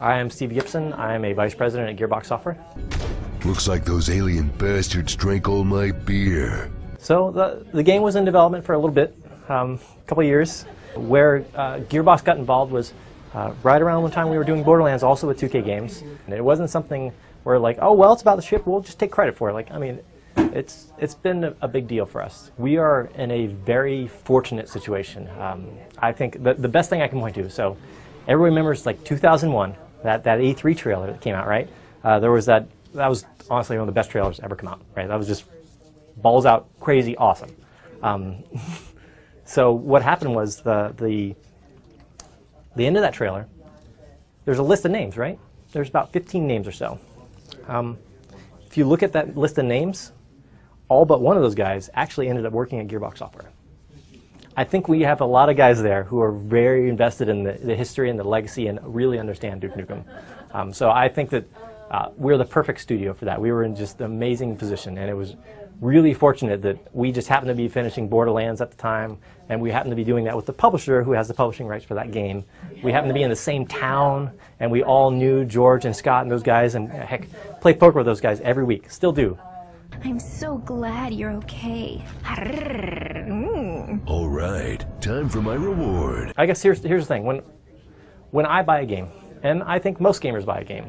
I am Steve Gibson. I am a vice president at Gearbox Software. Looks like those alien bastards drank all my beer. So the game was in development for a little bit, a couple of years. Where Gearbox got involved was right around the time we were doing Borderlands, also with 2K Games. And it wasn't something where like, oh well, it's about the ship, we'll just take credit for it. Like, I mean, it's been a big deal for us. We are in a very fortunate situation. I think the best thing I can point to, so everyone remembers like 2001, that E3 trailer that came out, right? There was that was honestly one of the best trailers ever come out, right? That was just balls out, crazy, awesome. So what happened was the end of that trailer, there's a list of names, right? There's about 15 names or so. If you look at that list of names, all but one of those guys actually ended up working at Gearbox Software. I think we have a lot of guys there who are very invested in the history and the legacy and really understand Duke Nukem. So I think that we're the perfect studio for that. We were in just an amazing position, and it was really fortunate that we just happened to be finishing Borderlands at the time, and we happened to be doing that with the publisher who has the publishing rights for that game. We happened to be in the same town, and we all knew George and Scott and those guys, and heck, play poker with those guys every week, still do. I'm so glad you're okay. All right, time for my reward. I guess here's the thing. When I buy a game, and I think most gamers buy a game,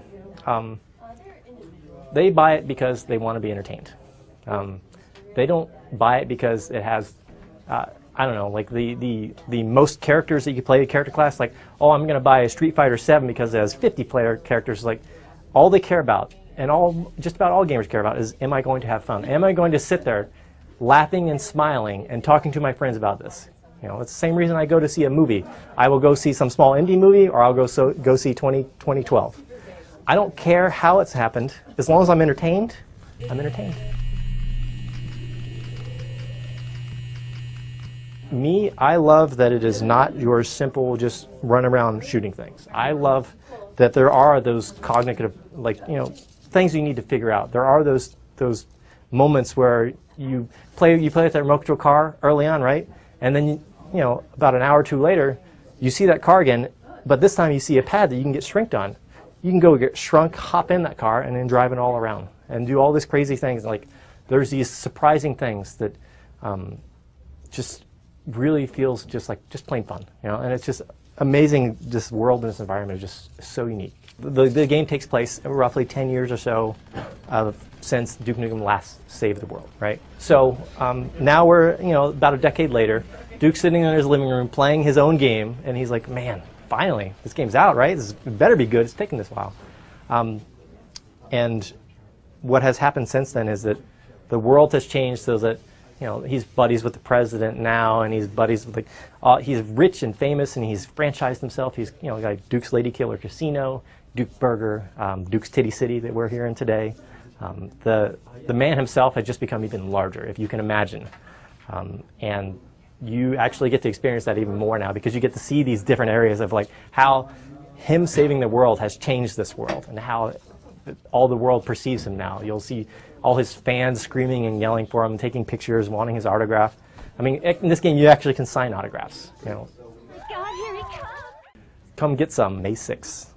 they buy it because they want to be entertained. They don't buy it because it has, I don't know, like the most characters that you can play a character class. Like, oh, I'm going to buy a Street Fighter 7 because it has 50 player characters. Like, all they care about, and just about all gamers care about, is am I going to have fun? Am I going to sit there laughing and smiling and talking to my friends about this? You know, it's the same reason I go to see a movie. I will go see some small indie movie, or I'll go see 2012. I don't care how it's happened. As long as I'm entertained, I'm entertained. Me, I love that it is not your simple just run around shooting things. I love that there are those cognitive, like, you know, things you need to figure out. There are those moments where you play with that remote control car early on, right? And then you know, about an hour or two later, you see that car again, but this time you see a pad that you can get shrinked on. You can go get shrunk, hop in that car, and then drive it all around and do all these crazy things. Like, there's these surprising things that just really feels just plain fun, you know. And it's just amazing. This world and this environment is just so unique. The game takes place roughly 10 years or so since Duke Nukem last saved the world, right? So now we're, you know, about a decade later. Duke's sitting in his living room playing his own game, and he's like, man, finally, this game's out, right? This better be good. It's taken this while. And what has happened since then is that the world has changed so that, you know, he's buddies with the president now, and he's buddies with, like, he's rich and famous, and he's franchised himself. He's, you know, got Duke's Lady Killer Casino, Duke Burger, Duke's Titty City that we're here in today. The man himself has just become even larger, if you can imagine. And you actually get to experience that even more now, because you get to see these different areas of like how him saving the world has changed this world and how all the world perceives him now. You'll see all his fans screaming and yelling for him, taking pictures, wanting his autograph. I mean, in this game you actually can sign autographs, you know. God, here he comes. Come get some May 6th.